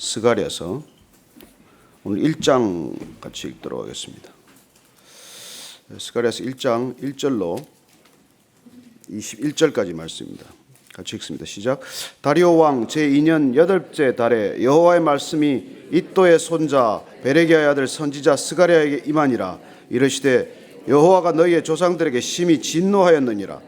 스가랴서 오늘 1장 같이 읽도록 하겠습니다. 스가랴서 1장 1절로 21절까지 말씀입니다. 같이 읽습니다. 시작. 다리오 왕 제2년 8째 달에 여호와의 말씀이 이또의 손자 베레기야의 아들 선지자 스가랴에게 임하니라. 이르시되 여호와가 너희의 조상들에게 심히 진노하였느니라.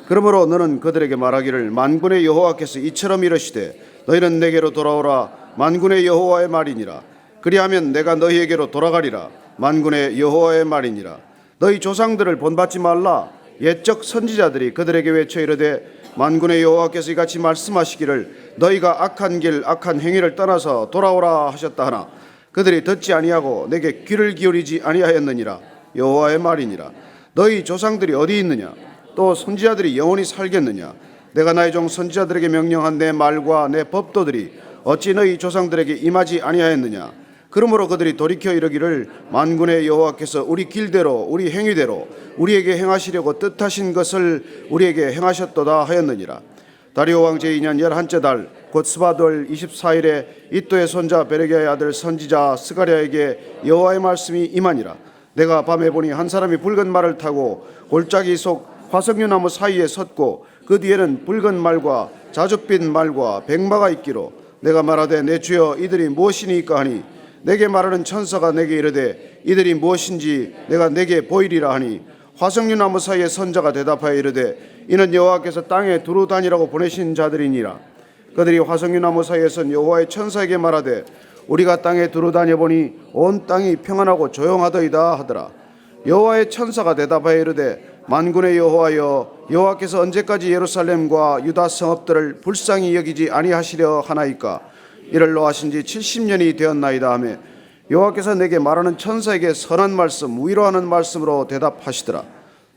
그러므로 너는 그들에게 말하기를 만군의 여호와께서 이처럼 이르시되 너희는 내게로 돌아오라. 만군의 여호와의 말이니라. 그리하면 내가 너희에게로 돌아가리라. 만군의 여호와의 말이니라. 너희 조상들을 본받지 말라. 옛적 선지자들이 그들에게 외쳐 이르되 만군의 여호와께서 이같이 말씀하시기를 너희가 악한 길 악한 행위를 떠나서 돌아오라 하셨다 하나 그들이 듣지 아니하고 내게 귀를 기울이지 아니하였느니라. 여호와의 말이니라. 너희 조상들이 어디 있느냐? 또 선지자들이 영원히 살겠느냐? 내가 나의 종 선지자들에게 명령한 내 말과 내 법도들이 어찌 너희 조상들에게 임하지 아니하였느냐? 그러므로 그들이 돌이켜 이르기를 만군의 여호와께서 우리 길대로 우리 행위대로 우리에게 행하시려고 뜻하신 것을 우리에게 행하셨도다 하였느니라. 다리오 왕 제2년 11째 달 곧 스바돌 24일에 이또의 손자 베레기야의 아들 선지자 스가랴에게 여호와의 말씀이 임하니라. 내가 밤에 보니 한 사람이 붉은 말을 타고 골짜기 속 화석류나무 사이에 섰고 그 뒤에는 붉은 말과 자줏빛 말과 백마가 있기로 내가 말하되 내 주여 이들이 무엇이니까 하니 내게 말하는 천사가 내게 이르되 이들이 무엇인지 내가 내게 보이리라 하니 화석류나무 사이에 선자가 대답하여 이르되 이는 여호와께서 땅에 두루 다니라고 보내신 자들이니라. 그들이 화석류나무 사이에 선 여호와의 천사에게 말하되 우리가 땅에 두루 다녀보니 온 땅이 평안하고 조용하더이다 하더라. 여호와의 천사가 대답하여 이르되 만군의 여호와여 여호와께서 언제까지 예루살렘과 유다 성읍들을 불쌍히 여기지 아니하시려 하나이까? 이를 노하신 지 70년이 되었나이다 하며 여호와께서 내게 말하는 천사에게 선한 말씀 위로하는 말씀으로 대답하시더라.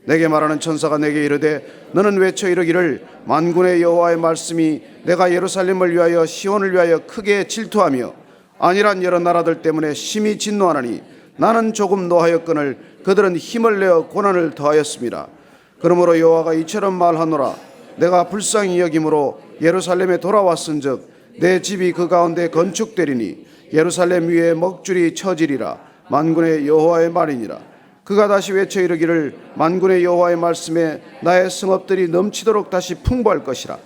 내게 말하는 천사가 내게 이르되 너는 외쳐 이르기를 만군의 여호와의 말씀이 내가 예루살렘을 위하여 시온을 위하여 크게 질투하며 아니란 여러 나라들 때문에 심히 진노하나니 나는 조금 노하였거늘 그들은 힘을 내어 고난을 더하였습니다. 그러므로 여호와가 이처럼 말하노라. 내가 불쌍히 여김으로 예루살렘에 돌아왔은즉 내 집이 그 가운데 건축되리니 예루살렘 위에 먹줄이 쳐지리라. 만군의 여호와의 말이니라. 그가 다시 외쳐 이르기를 만군의 여호와의 말씀에 나의 성읍들이 넘치도록 다시 풍부할 것이라.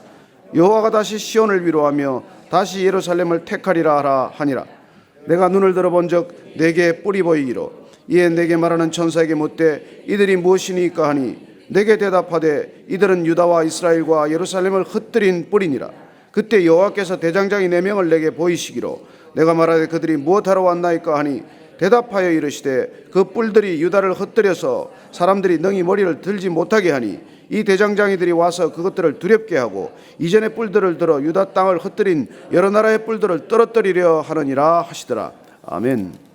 여호와가 다시 시온을 위로하며 다시 예루살렘을 택하리라 하라 하니라. 내가 눈을 들어본즉 내게 뿔이 보이기로 이에 내게 말하는 천사에게 묻되 이들이 무엇이니까 하니 내게 대답하되 이들은 유다와 이스라엘과 예루살렘을 흩뜨린 뿔이니라. 그때 여호와께서 대장장이 4명을 내게 보이시기로 내가 말하되 그들이 무엇하러 왔나이까 하니 대답하여 이르시되 그 뿔들이 유다를 흩뜨려서 사람들이 능히 머리를 들지 못하게 하니 이 대장장이들이 와서 그것들을 두렵게 하고 이전의 뿔들을 들어 유다 땅을 흩뜨린 여러 나라의 뿔들을 떨어뜨리려 하느니라 하시더라. 아멘.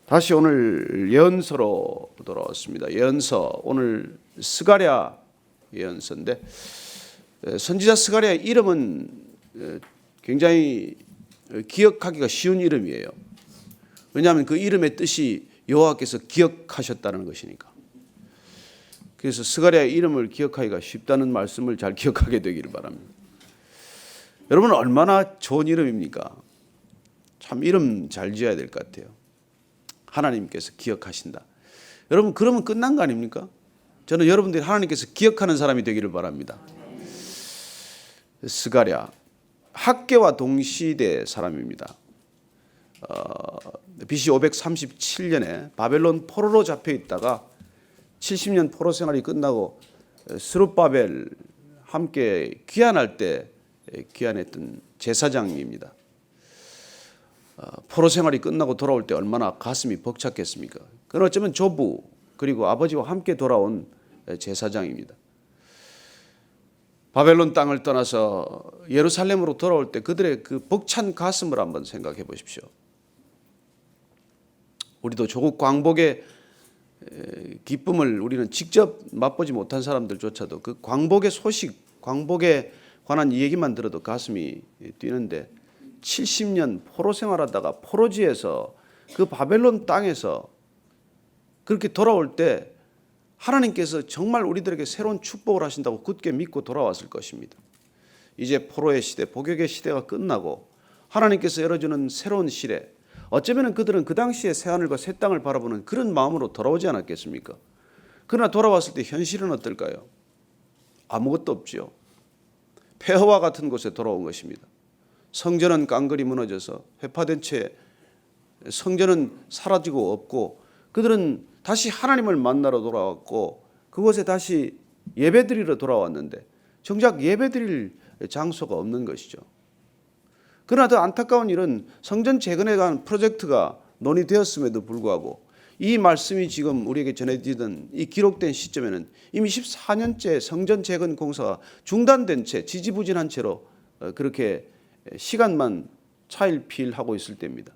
다시 오늘 예언서로 돌아왔습니다. 예언서 오늘 스가랴 예언서인데 선지자 스가랴의 이름은 굉장히 기억하기가 쉬운 이름이에요. 왜냐하면 그 이름의 뜻이 여호와께서 기억하셨다는 것이니까. 그래서 스가랴의 이름을 기억하기가 쉽다는 말씀을 잘 기억하게 되기를 바랍니다. 여러분 얼마나 좋은 이름입니까? 참 이름 잘 지어야 될 것 같아요. 하나님께서 기억하신다. 여러분 그러면 끝난 거 아닙니까? 저는 여러분들이 하나님께서 기억하는 사람이 되기를 바랍니다. 스가랴 학개와 동시대 사람입니다. BC 537년에 바벨론 포로로 잡혀 있다가 70년 포로 생활이 끝나고 스룹바벨 함께 귀환할 때 귀환했던 제사장입니다. 포로 생활이 끝나고 돌아올 때 얼마나 가슴이 벅찼겠습니까? 그건 어쩌면 조부 그리고 아버지와 함께 돌아온 제사장입니다. 바벨론 땅을 떠나서 예루살렘으로 돌아올 때 그들의 그 벅찬 가슴을 한번 생각해 보십시오. 우리도 조국 광복의 기쁨을 우리는 직접 맛보지 못한 사람들조차도 그 광복의 소식, 광복에 관한 얘기만 들어도 가슴이 뛰는데 70년 포로 생활하다가 포로지에서 그 바벨론 땅에서 그렇게 돌아올 때 하나님께서 정말 우리들에게 새로운 축복을 하신다고 굳게 믿고 돌아왔을 것입니다. 이제 포로의 시대, 복역의 시대가 끝나고 하나님께서 열어주는 새로운 시대, 어쩌면 그들은 그 당시에 새하늘과 새 땅을 바라보는 그런 마음으로 돌아오지 않았겠습니까? 그러나 돌아왔을 때 현실은 어떨까요? 아무것도 없지요. 폐허와 같은 곳에 돌아온 것입니다. 성전은 깡그리 무너져서 회파된 채 성전은 사라지고 없고, 그들은 다시 하나님을 만나러 돌아왔고 그곳에 다시 예배드리러 돌아왔는데 정작 예배드릴 장소가 없는 것이죠. 그러나 더 안타까운 일은 성전 재건에 관한 프로젝트가 논의되었음에도 불구하고 이 말씀이 지금 우리에게 전해지던 이 기록된 시점에는 이미 14년째 성전 재건 공사가 중단된 채 지지부진한 채로 그렇게 시간만 차일피일하고 있을 때입니다.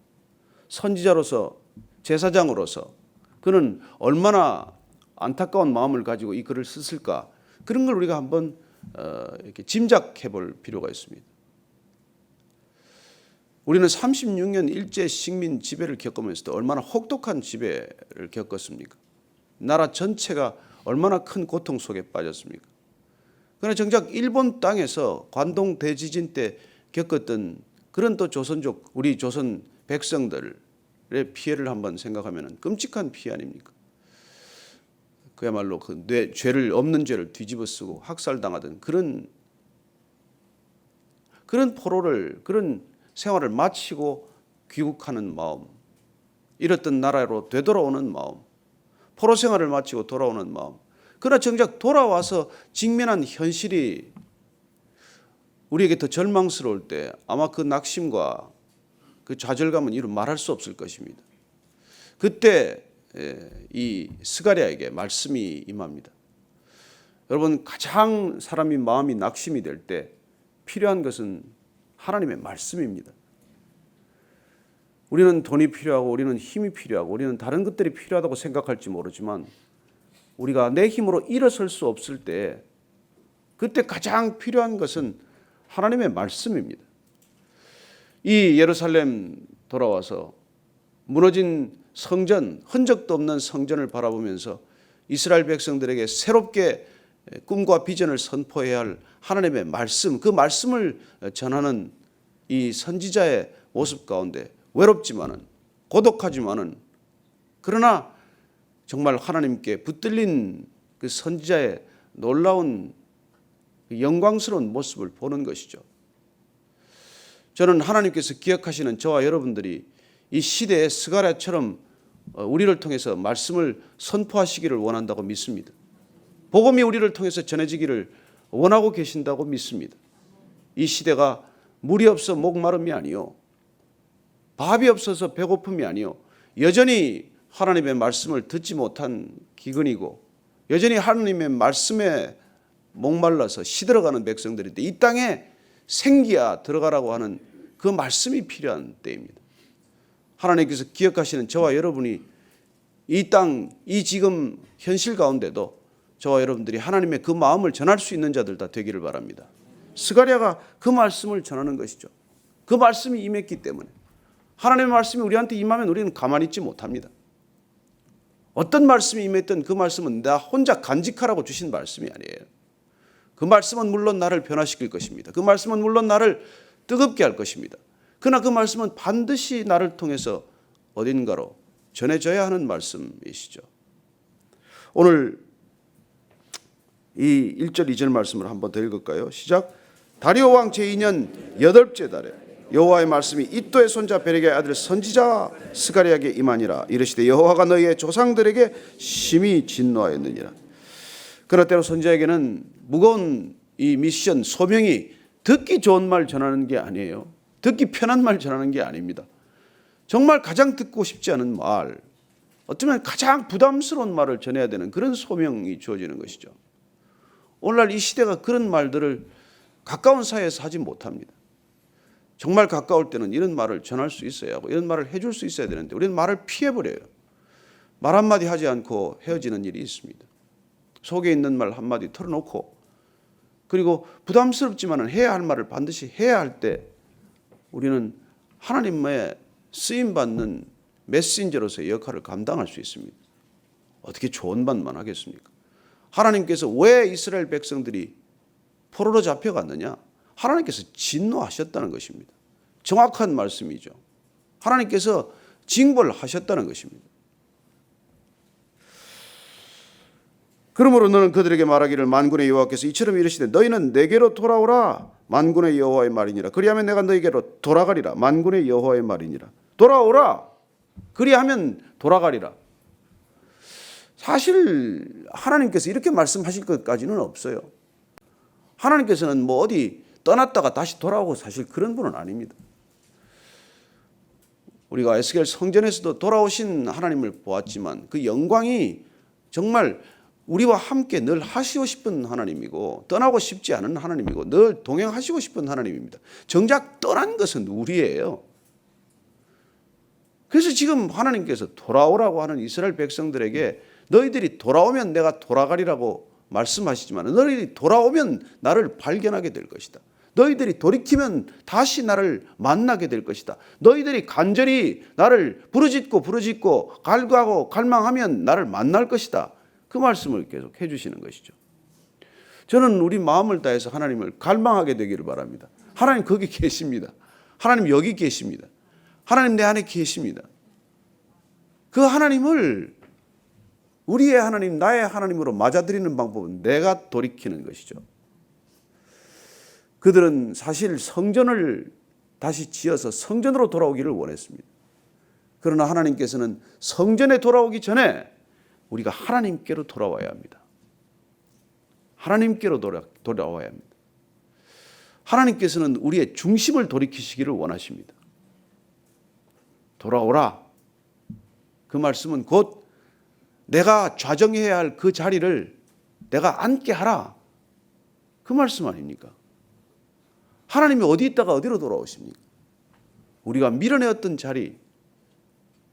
선지자로서, 제사장으로서 그는 얼마나 안타까운 마음을 가지고 이 글을 썼을까, 그런 걸 우리가 한번 이렇게 짐작해 볼 필요가 있습니다. 우리는 36년 일제 식민 지배를 겪으면서도 얼마나 혹독한 지배를 겪었습니까? 나라 전체가 얼마나 큰 고통 속에 빠졌습니까? 그러나 정작 일본 땅에서 관동 대지진 때 겪었던 그런 또 조선족, 우리 조선 백성들의 피해를 한번 생각하면 끔찍한 피해 아닙니까? 그야말로 그 죄를 없는 죄를 뒤집어 쓰고 학살당하던 그런 포로를, 그런 생활을 마치고 귀국하는 마음, 잃었던 나라로 되돌아오는 마음, 포로 생활을 마치고 돌아오는 마음. 그러나 정작 돌아와서 직면한 현실이 우리에게 더 절망스러울 때 아마 그 낙심과 그 좌절감은 이루 말할 수 없을 것입니다. 그때 이 스가랴에게 말씀이 임합니다. 여러분, 가장 사람이 마음이 낙심이 될 때 필요한 것은 하나님의 말씀입니다. 우리는 돈이 필요하고 우리는 힘이 필요하고 우리는 다른 것들이 필요하다고 생각할지 모르지만 우리가 내 힘으로 일어설 수 없을 때 그때 가장 필요한 것은 하나님의 말씀입니다. 이 예루살렘 돌아와서 무너진 성전, 흔적도 없는 성전을 바라보면서 이스라엘 백성들에게 새롭게 꿈과 비전을 선포해야 할 하나님의 말씀, 그 말씀을 전하는 이 선지자의 모습 가운데 외롭지만은, 고독하지만은, 그러나 정말 하나님께 붙들린 그 선지자의 놀라운 영광스러운 모습을 보는 것이죠. 저는 하나님께서 기억하시는 저와 여러분들이 이 시대의 스가랴처럼 우리를 통해서 말씀을 선포하시기를 원한다고 믿습니다. 복음이 우리를 통해서 전해지기를 원하고 계신다고 믿습니다. 이 시대가 물이 없어 목마름이 아니요, 밥이 없어서 배고픔이 아니요, 여전히 하나님의 말씀을 듣지 못한 기근이고 여전히 하나님의 말씀에 목말라서 시들어가는 백성들인데 이 땅에 생기야 들어가라고 하는 그 말씀이 필요한 때입니다. 하나님께서 기억하시는 저와 여러분이 이 땅, 이 지금 현실 가운데도 저와 여러분들이 하나님의 그 마음을 전할 수 있는 자들 다 되기를 바랍니다. 스가랴가 그 말씀을 전하는 것이죠. 그 말씀이 임했기 때문에 하나님의 말씀이 우리한테 임하면 우리는 가만히 있지 못합니다. 어떤 말씀이 임했든 그 말씀은 나 혼자 간직하라고 주신 말씀이 아니에요. 그 말씀은 물론 나를 변화시킬 것입니다. 그 말씀은 물론 나를 뜨겁게 할 것입니다. 그러나 그 말씀은 반드시 나를 통해서 어딘가로 전해져야 하는 말씀이시죠. 오늘 이 1절 2절 말씀을 한번 더 읽을까요? 시작. 다리오 왕 제2년 8째 달에 여호와의 말씀이 이도의 손자 베레기야의 아들 선지자 스가랴에게 임하니라. 이르시되 여호와가 너희의 조상들에게 심히 진노하였느니라. 그러나 때로 선지자에게는 무거운 이 미션, 소명이 듣기 좋은 말 전하는 게 아니에요. 듣기 편한 말 전하는 게 아닙니다. 정말 가장 듣고 싶지 않은 말, 어쩌면 가장 부담스러운 말을 전해야 되는 그런 소명이 주어지는 것이죠. 오늘날 이 시대가 그런 말들을 가까운 사이에서 하지 못합니다. 정말 가까울 때는 이런 말을 전할 수 있어야 하고 이런 말을 해줄 수 있어야 되는데 우리는 말을 피해버려요. 말 한마디 하지 않고 헤어지는 일이 있습니다. 속에 있는 말 한마디 털어놓고, 그리고 부담스럽지만 해야 할 말을 반드시 해야 할 때 우리는 하나님의 쓰임받는 메신저로서의 역할을 감당할 수 있습니다. 어떻게 좋은 말만 하겠습니까? 하나님께서 왜 이스라엘 백성들이 포로로 잡혀갔느냐? 하나님께서 진노하셨다는 것입니다. 정확한 말씀이죠. 하나님께서 징벌하셨다는 것입니다. 그러므로 너는 그들에게 말하기를 만군의 여호와께서 이처럼 이르시되 너희는 내게로 돌아오라 만군의 여호와의 말이니라. 그리하면 내가 너희에게로 돌아가리라 만군의 여호와의 말이니라. 돌아오라. 그리하면 돌아가리라. 사실 하나님께서 이렇게 말씀하실 것까지는 없어요. 하나님께서는 뭐 어디 떠났다가 다시 돌아오고 사실 그런 분은 아닙니다. 우리가 에스겔 성전에서도 돌아오신 하나님을 보았지만 그 영광이 정말 우리와 함께 늘 하시고 싶은 하나님이고 떠나고 싶지 않은 하나님이고 늘 동행하시고 싶은 하나님입니다. 정작 떠난 것은 우리예요. 그래서 지금 하나님께서 돌아오라고 하는 이스라엘 백성들에게 너희들이 돌아오면 내가 돌아가리라고 말씀하시지만 너희들이 돌아오면 나를 발견하게 될 것이다. 너희들이 돌이키면 다시 나를 만나게 될 것이다. 너희들이 간절히 나를 부르짖고 갈구하고 갈망하면 나를 만날 것이다. 그 말씀을 계속 해주시는 것이죠. 저는 우리 마음을 다해서 하나님을 갈망하게 되기를 바랍니다. 하나님 거기 계십니다. 하나님 여기 계십니다. 하나님 내 안에 계십니다. 그 하나님을 우리의 하나님, 나의 하나님으로 맞아들이는 방법은 내가 돌이키는 것이죠. 그들은 사실 성전을 다시 지어서 성전으로 돌아오기를 원했습니다. 그러나 하나님께서는 성전에 돌아오기 전에 우리가 하나님께로 돌아와야 합니다. 하나님께로 돌아와야 합니다. 하나님께서는 우리의 중심을 돌이키시기를 원하십니다. 돌아오라. 그 말씀은 곧 내가 좌정해야 할 그 자리를 내가 앉게 하라. 그 말씀 아닙니까? 하나님이 어디 있다가 어디로 돌아오십니까? 우리가 밀어내었던 자리,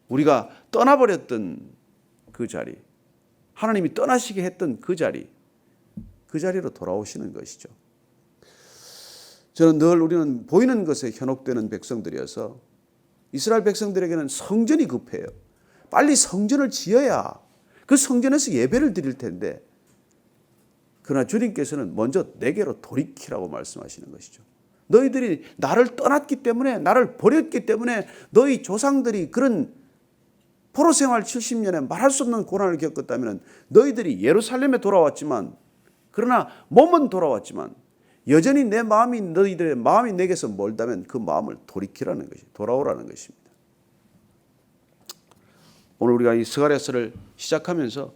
우리가 떠나버렸던 그 자리, 하나님이 떠나시게 했던 그 자리로 돌아오시는 것이죠. 저는 늘 우리는 보이는 것에 현혹되는 백성들이어서 이스라엘 백성들에게는 성전이 급해요. 빨리 성전을 지어야 그 성전에서 예배를 드릴 텐데, 그러나 주님께서는 먼저 내게로 돌이키라고 말씀하시는 것이죠. 너희들이 나를 떠났기 때문에, 나를 버렸기 때문에 너희 조상들이 그런 포로 생활 70년에 말할 수 없는 고난을 겪었다면 너희들이 예루살렘에 돌아왔지만, 그러나 몸은 돌아왔지만 여전히 내 마음이, 너희들의 마음이 내게서 멀다면 그 마음을 돌이키라는 것이, 돌아오라는 것입니다. 오늘 우리가 이 스가랴서를 시작하면서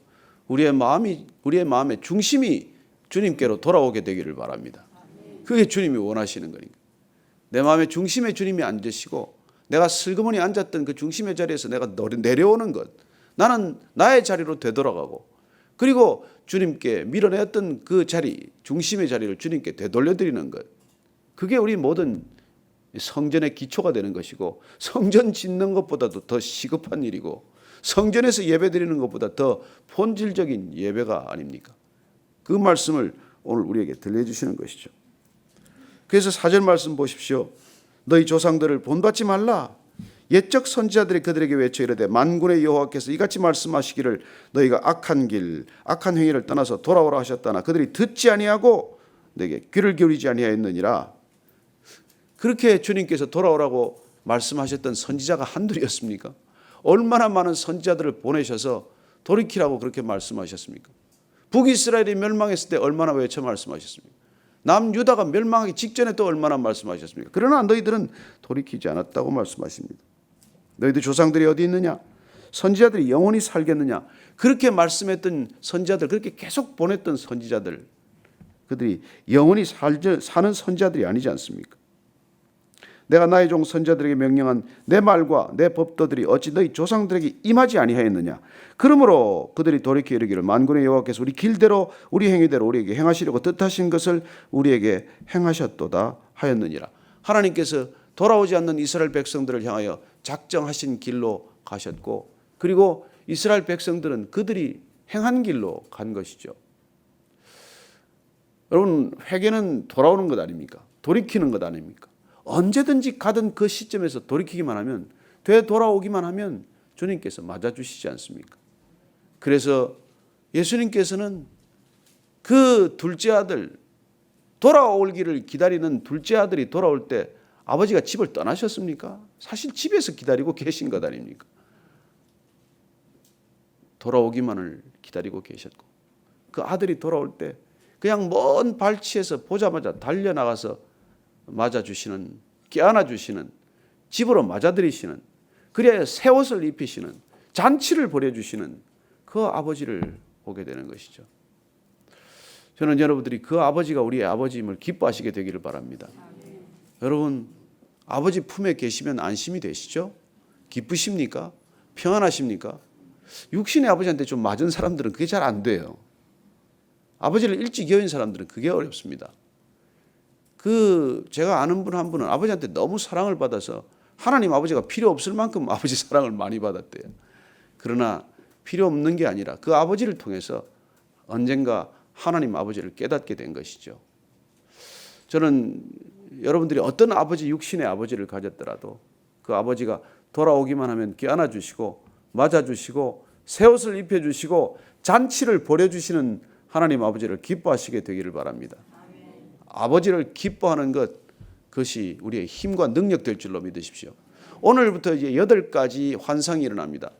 우리의 마음의 중심이 주님께로 돌아오게 되기를 바랍니다. 그게 주님이 원하시는 거니까. 내 마음의 중심에 주님이 앉으시고 내가 슬그머니 앉았던 그 중심의 자리에서 내가 내려오는 것, 나는 나의 자리로 되돌아가고, 그리고 주님께 밀어내었던 그 자리, 중심의 자리를 주님께 되돌려드리는 것, 그게 우리 모든 성전의 기초가 되는 것이고, 성전 짓는 것보다도 더 시급한 일이고, 성전에서 예배드리는 것보다 더 본질적인 예배가 아닙니까? 그 말씀을 오늘 우리에게 들려주시는 것이죠. 그래서 4절 말씀 보십시오. 너희 조상들을 본받지 말라. 옛적 선지자들이 그들에게 외쳐 이르되 만군의 여호와께서 이같이 말씀하시기를 너희가 악한 길, 악한 행위를 떠나서 돌아오라 하셨다나 그들이 듣지 아니하고 내게 귀를 기울이지 아니하였느니라. 그렇게 주님께서 돌아오라고 말씀하셨던 선지자가 한둘이었습니까? 얼마나 많은 선지자들을 보내셔서 돌이키라고 그렇게 말씀하셨습니까? 북이스라엘이 멸망했을 때 얼마나 외쳐 말씀하셨습니까? 남유다가 멸망하기 직전에 또 얼마나 말씀하셨습니까? 그러나 너희들은 돌이키지 않았다고 말씀하십니다. 너희들 조상들이 어디 있느냐? 선지자들이 영원히 살겠느냐? 그렇게 말씀했던 선지자들, 그렇게 계속 보냈던 선지자들, 그들이 영원히 사는 선지자들이 아니지 않습니까? 내가 나의 종 선지자들에게 명령한 내 말과 내 법도들이 어찌 너희 조상들에게 임하지 아니하였느냐? 그러므로 그들이 돌이켜 이르기를 만군의 여호와께서 우리 길대로 우리 행위대로 우리에게 행하시려고 뜻하신 것을 우리에게 행하셨도다 하였느니라. 하나님께서 돌아오지 않는 이스라엘 백성들을 향하여 작정하신 길로 가셨고, 그리고 이스라엘 백성들은 그들이 행한 길로 간 것이죠. 여러분, 회개는 돌아오는 것 아닙니까? 돌이키는 것 아닙니까? 언제든지 가던 그 시점에서 돌이키기만 하면, 되돌아오기만 하면 주님께서 맞아주시지 않습니까? 그래서 예수님께서는 그 둘째 아들, 돌아오기를 기다리는 둘째 아들이 돌아올 때 아버지가 집을 떠나셨습니까? 사실 집에서 기다리고 계신 것 아닙니까? 돌아오기만을 기다리고 계셨고, 그 아들이 돌아올 때 그냥 먼 발치에서 보자마자 달려나가서 맞아주시는, 껴안아주시는, 집으로 맞아들이시는, 그래야 새 옷을 입히시는, 잔치를 벌여주시는 그 아버지를 보게 되는 것이죠. 저는 여러분들이 그 아버지가 우리의 아버지임을 기뻐하시게 되기를 바랍니다. 여러분, 아버지 품에 계시면 안심이 되시죠? 기쁘십니까? 평안하십니까? 육신의 아버지한테 좀 맞은 사람들은 그게 잘 안 돼요. 아버지를 일찍 여인 사람들은 그게 어렵습니다. 제가 아는 분 한 분은 아버지한테 너무 사랑을 받아서 하나님 아버지가 필요 없을 만큼 아버지 사랑을 많이 받았대요. 그러나 필요 없는 게 아니라 그 아버지를 통해서 언젠가 하나님 아버지를 깨닫게 된 것이죠. 저는 여러분들이 어떤 아버지, 육신의 아버지를 가졌더라도 그 아버지가 돌아오기만 하면 껴안아 주시고 맞아주시고 새 옷을 입혀주시고 잔치를 벌여주시는 하나님 아버지를 기뻐하시게 되기를 바랍니다. 아버지를 기뻐하는 그것이 우리의 힘과 능력 될 줄로 믿으십시오. 오늘부터 이제 8가지 환상이 일어납니다.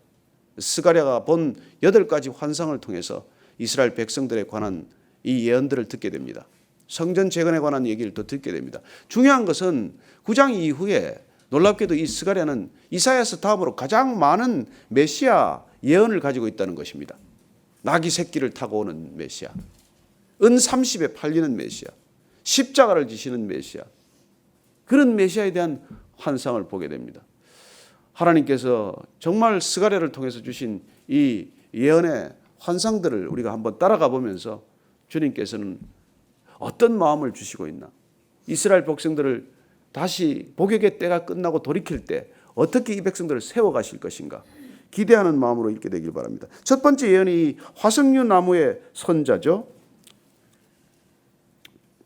스가랴가 본 8가지 환상을 통해서 이스라엘 백성들에 관한 이 예언들을 듣게 됩니다. 성전 재건에 관한 얘기를 또 듣게 됩니다. 중요한 것은 9장 이후에 놀랍게도 이 스가랴는 이사야서 다음으로 가장 많은 메시아 예언을 가지고 있다는 것입니다. 나귀 새끼를 타고 오는 메시아, 은 30에 팔리는 메시아, 십자가를 지시는 메시아, 그런 메시아에 대한 환상을 보게 됩니다. 하나님께서 정말 스가랴를 통해서 주신 이 예언의 환상들을 우리가 한번 따라가 보면서 주님께서는 어떤 마음을 주시고 있나, 이스라엘 백성들을 다시 복역의 때가 끝나고 돌이킬 때 어떻게 이 백성들을 세워가실 것인가 기대하는 마음으로 읽게 되길 바랍니다. 첫 번째 예언이 화석류 나무의 선자죠.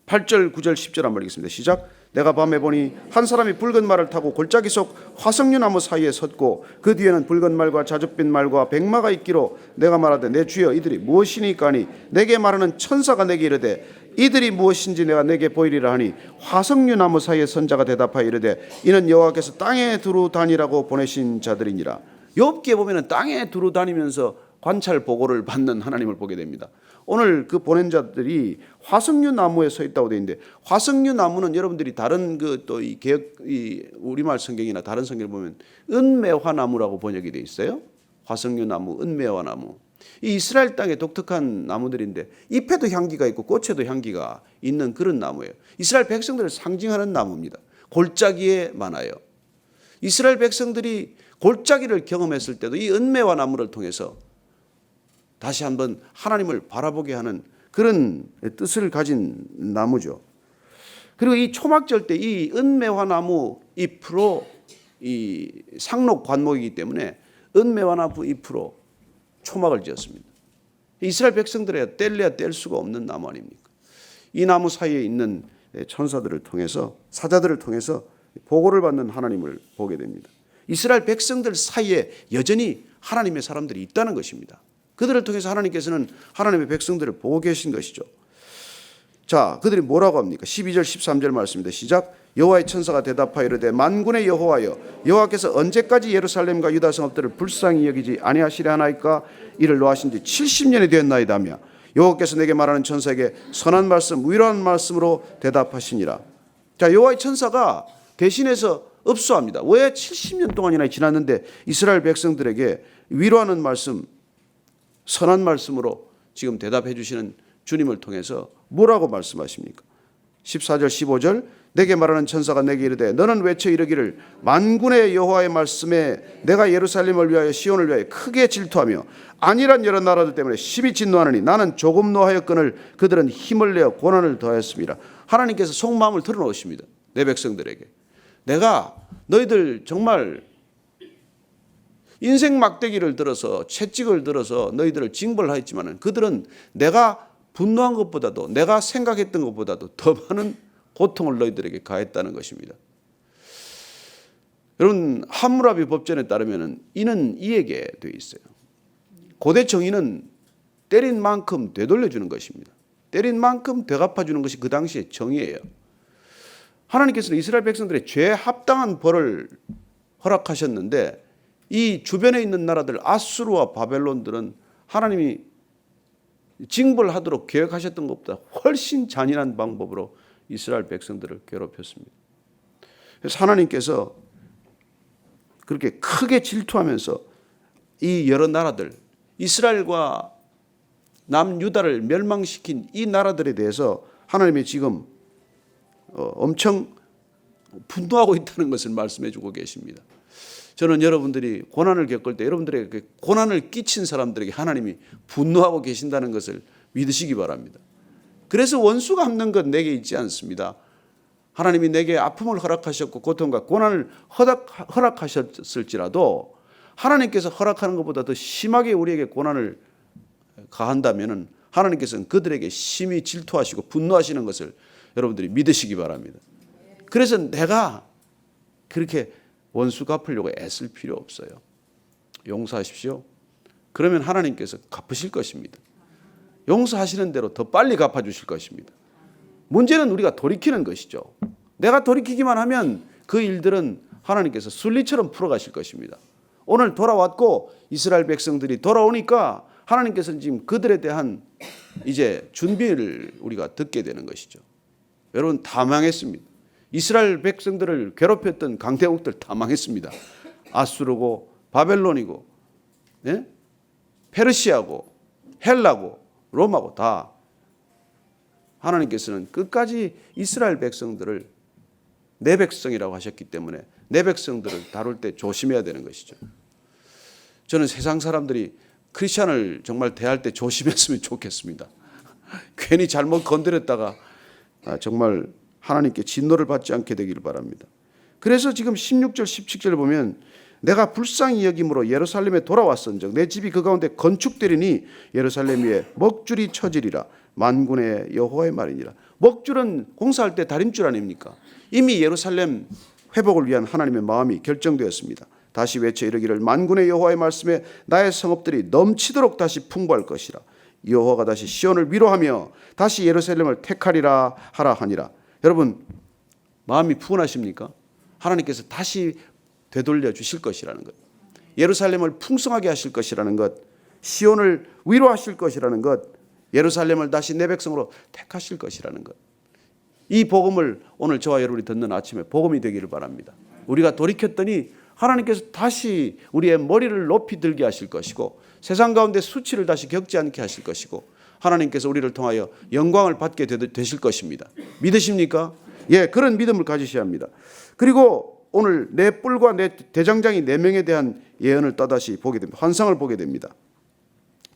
8절, 9절, 10절 한번 읽겠습니다. 시작. 내가 밤에 보니 한 사람이 붉은 말을 타고 골짜기 속 화석류 나무 사이에 섰고 그 뒤에는 붉은 말과 자줏빛 말과 백마가 있기로 내가 말하되 내 주여 이들이 무엇이니까 하니 내게 말하는 천사가 내게 이르되 이들이 무엇인지 내가 내게 보이리라 하니 화석류 나무 사이에 선자가 대답하여 이르되 이는 여호와께서 땅에 두루 다니라고 보내신 자들이니라. 욥기에 보면 땅에 두루 다니면서 관찰 보고를 받는 하나님을 보게 됩니다. 오늘 그 보낸 자들이 화석류 나무에 서 있다고 되어 있는데, 화석류 나무는 여러분들이 다른 또 이 우리말 성경이나 다른 성경을 보면 은매화 나무라고 번역이 되어 있어요. 화석류 나무, 은매화 나무. 이 이스라엘 땅의 독특한 나무들인데 잎에도 향기가 있고 꽃에도 향기가 있는 그런 나무예요. 이스라엘 백성들을 상징하는 나무입니다. 골짜기에 많아요. 이스라엘 백성들이 골짜기를 경험했을 때도 이 은매화 나무를 통해서 다시 한번 하나님을 바라보게 하는 그런 뜻을 가진 나무죠. 그리고 이 초막절 때 이 은매화 나무 잎으로 이 상록 관목이기 때문에 은매화 나무 잎으로 초막을 지었습니다. 이스라엘 백성들에야 뗄래야 뗄 수가 없는 나무 아닙니까? 이 나무 사이에 있는 천사들을 통해서, 사자들을 통해서 보고를 받는 하나님을 보게 됩니다. 이스라엘 백성들 사이에 여전히 하나님의 사람들이 있다는 것입니다. 그들을 통해서 하나님께서는 하나님의 백성들을 보고 계신 것이죠. 자, 그들이 뭐라고 합니까? 12절 13절 말씀입니다. 시작. 여호와의 천사가 대답하여 이르되 만군의 여호와여 여호와께서 언제까지 예루살렘과 유다 성읍들을 불쌍히 여기지 아니하시려 하나이까? 이를 노하신 지 70년이 되었나이다며 여호와께서 내게 말하는 천사에게 선한 말씀 위로한 말씀으로 대답하시니라. 자, 여호와의 천사가 대신해서 읍소합니다. 왜 70년 동안이나 지났는데 이스라엘 백성들에게 위로하는 말씀, 선한 말씀으로 지금 대답해 주시는 주님을 통해서 뭐라고 말씀하십니까? 14절 15절 내게 말하는 천사가 내게 이르되 너는 외쳐 이르기를 만군의 여호와의 말씀에 내가 예루살렘을 위하여 시온을 위하여 크게 질투하며 안일한 여러 나라들 때문에 심히 진노하느니 나는 조금 노하였거늘 그들은 힘을 내어 고난을 더하였습니다. 하나님께서 속마음을 드러놓으십니다. 내 백성들에게 내가 너희들 정말 인생 막대기를 들어서 채찍을 들어서 너희들을 징벌하였지만 그들은 내가 분노한 것보다도 내가 생각했던 것보다도 더 많은 고통을 너희들에게 가했다는 것입니다. 여러분, 함무라비 법전에 따르면 이는 이에게 되어 있어요. 고대 정의는 때린 만큼 되돌려주는 것입니다. 때린 만큼 되갚아주는 것이 그 당시의 정의예요. 하나님께서는 이스라엘 백성들의 죄에 합당한 벌을 허락하셨는데 이 주변에 있는 나라들 아수르와 바벨론들은 하나님이 징벌하도록 계획하셨던 것보다 훨씬 잔인한 방법으로 이스라엘 백성들을 괴롭혔습니다. 그래서 하나님께서 그렇게 크게 질투하면서 이 여러 나라들, 이스라엘과 남유다를 멸망시킨 이 나라들에 대해서 하나님이 지금 엄청 분노하고 있다는 것을 말씀해 주고 계십니다. 저는 여러분들이 고난을 겪을 때 여러분들에게 고난을 끼친 사람들에게 하나님이 분노하고 계신다는 것을 믿으시기 바랍니다. 그래서 원수 갚는 건 내게 있지 않습니다. 하나님이 내게 아픔을 허락하셨고 고통과 고난을 허락하셨을지라도 하나님께서 허락하는 것보다 더 심하게 우리에게 고난을 가한다면 하나님께서는 그들에게 심히 질투하시고 분노하시는 것을 여러분들이 믿으시기 바랍니다. 그래서 내가 그렇게 원수 갚으려고 애쓸 필요 없어요. 용서하십시오. 그러면 하나님께서 갚으실 것입니다. 용서하시는 대로 더 빨리 갚아주실 것입니다. 문제는 우리가 돌이키는 것이죠. 내가 돌이키기만 하면 그 일들은 하나님께서 순리처럼 풀어가실 것입니다. 오늘 돌아왔고 이스라엘 백성들이 돌아오니까 하나님께서는 지금 그들에 대한 이제 준비를 우리가 듣게 되는 것이죠. 여러분 다 망했습니다. 이스라엘 백성들을 괴롭혔던 강대국들 다 망했습니다. 아수르고 바벨론이고 페르시아고 헬라고 로마고 다 하나님께서는 끝까지 이스라엘 백성들을 내 백성이라고 하셨기 때문에 내 백성들을 다룰 때 조심해야 되는 것이죠. 저는 세상 사람들이 크리스찬을 정말 대할 때 조심했으면 좋겠습니다. 괜히 잘못 건드렸다가 정말 하나님께 진노를 받지 않게 되기를 바랍니다. 그래서 지금 16절 17절을 보면 내가 불쌍히 여김으로 예루살렘에 돌아왔은즉 내 집이 그 가운데 건축되리니 예루살렘 위에 먹줄이 쳐지리라 만군의 여호와의 말이니라. 먹줄은 공사할 때 다림줄 아닙니까? 이미 예루살렘 회복을 위한 하나님의 마음이 결정되었습니다. 다시 외쳐 이르기를 만군의 여호와의 말씀에 나의 성읍들이 넘치도록 다시 풍부할 것이라. 여호와가 다시 시온을 위로하며 다시 예루살렘을 택하리라 하라 하니라. 여러분 마음이 푸근하십니까? 하나님께서 다시 되돌려 주실 것이라는 것, 예루살렘을 풍성하게 하실 것이라는 것, 시온을 위로하실 것이라는 것, 예루살렘을 다시 내 백성으로 택하실 것이라는 것. 이 복음을 오늘 저와 여러분이 듣는 아침에 복음이 되기를 바랍니다. 우리가 돌이켰더니 하나님께서 다시 우리의 머리를 높이 들게 하실 것이고 세상 가운데 수치를 다시 겪지 않게 하실 것이고 하나님께서 우리를 통하여 영광을 받게 되실 것입니다. 믿으십니까? 예, 그런 믿음을 가지셔야 합니다. 그리고 오늘 내 뿔과 내 대장장이 4명에 대한 예언을 또다시 보게 됩니다. 환상을 보게 됩니다.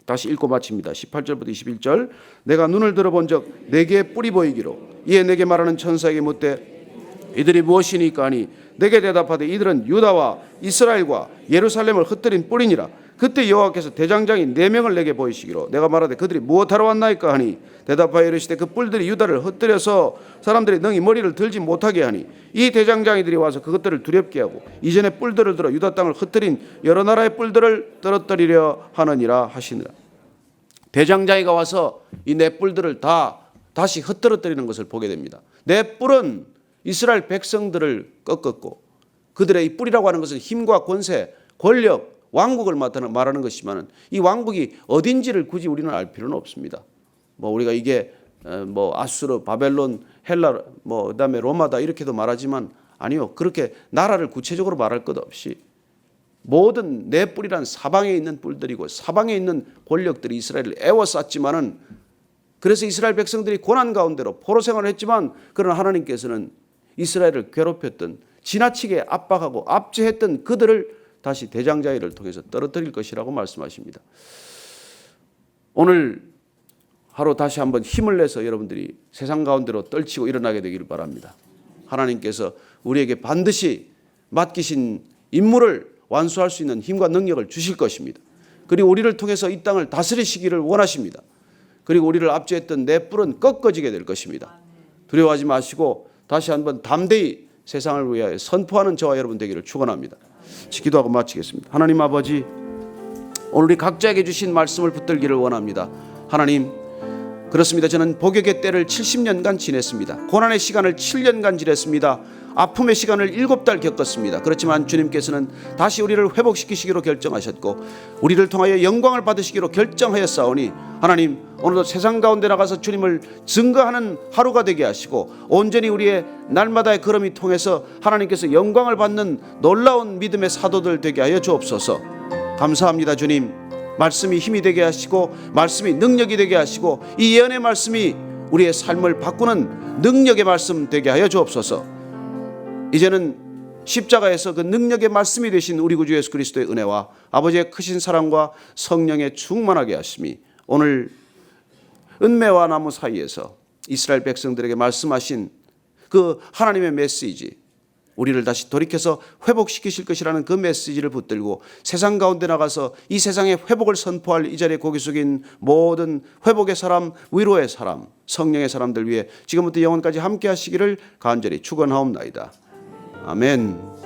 다시 읽고 마칩니다. 18절부터 21절. 내가 눈을 들어본 적 내게 뿔이 보이기로 이에 내게 말하는 천사에게 묻되 이들이 무엇이니까 하니 내게 대답하되 이들은 유다와 이스라엘과 예루살렘을 흩뜨린 뿔이니라. 그때 여호와께서 대장장이 4명을 내게 보이시기로 내가 말하되 그들이 무엇하러 왔나이까 하니 대답하여 이르시되 그 뿔들이 유다를 흩뜨려서 사람들이 능히 머리를 들지 못하게 하니 이 대장장이들이 와서 그것들을 두렵게 하고 이전에 뿔들을 들어 유다 땅을 흩뜨린 여러 나라의 뿔들을 떨어뜨리려 하느니라 하시니라. 대장장이가 와서 이 네 뿔들을 다시 흩뜨러뜨리는 것을 보게 됩니다. 네 뿔은 이스라엘 백성들을 꺾었고 그들의 이 뿔이라고 하는 것은 힘과 권세, 권력, 왕국을 말하는 것이지만 이 왕국이 어딘지를 굳이 우리는 알 필요는 없습니다. 우리가 이게 아수르, 바벨론, 헬라, 그다음에 로마다 이렇게도 말하지만 아니요. 그렇게 나라를 구체적으로 말할 것 없이 모든 내 뿔이란 사방에 있는 뿔들이고 사방에 있는 권력들이 이스라엘을 애워쌌지만은 그래서 이스라엘 백성들이 고난 가운데로 포로 생활을 했지만 그러나 하나님께서는 이스라엘을 괴롭혔던 지나치게 압박하고 압제했던 그들을 다시 대장자위를 통해서 떨어뜨릴 것이라고 말씀하십니다. 오늘 하루 다시 한번 힘을 내서 여러분들이 세상 가운데로 떨치고 일어나게 되기를 바랍니다. 하나님께서 우리에게 반드시 맡기신 임무를 완수할 수 있는 힘과 능력을 주실 것입니다. 그리고 우리를 통해서 이 땅을 다스리시기를 원하십니다. 그리고 우리를 압제했던 내 뿔은 꺾어지게 될 것입니다. 두려워하지 마시고 다시 한번 담대히 세상을 위하여 선포하는 저와 여러분 되기를 축원합니다. 기도하고 마치겠습니다. 하나님 아버지, 오늘 우리 각자에게 주신 말씀을 붙들기를 원합니다. 하나님, 그렇습니다. 저는 복역의 때를 70년간 지냈습니다. 고난의 시간을 7년간 지냈습니다. 아픔의 시간을 7달 겪었습니다. 그렇지만 주님께서는 다시 우리를 회복시키시기로 결정하셨고 우리를 통하여 영광을 받으시기로 결정하였사오니 하나님, 오늘도 세상 가운데 나가서 주님을 증거하는 하루가 되게 하시고 온전히 우리의 날마다의 걸음이 통해서 하나님께서 영광을 받는 놀라운 믿음의 사도들 되게 하여 주옵소서. 감사합니다. 주님, 말씀이 힘이 되게 하시고 말씀이 능력이 되게 하시고 이 예언의 말씀이 우리의 삶을 바꾸는 능력의 말씀 되게 하여 주옵소서. 이제는 십자가에서 그 능력의 말씀이 되신 우리 구주 예수 그리스도의 은혜와 아버지의 크신 사랑과 성령의 충만하게 하심이 오늘 은매와 나무 사이에서 이스라엘 백성들에게 말씀하신 그 하나님의 메시지, 우리를 다시 돌이켜서 회복시키실 것이라는 그 메시지를 붙들고 세상 가운데 나가서 이 세상의 회복을 선포할 이 자리에 고개 숙인 모든 회복의 사람, 위로의 사람, 성령의 사람들 위해 지금부터 영원까지 함께 하시기를 간절히 축원하옵나이다. 아멘.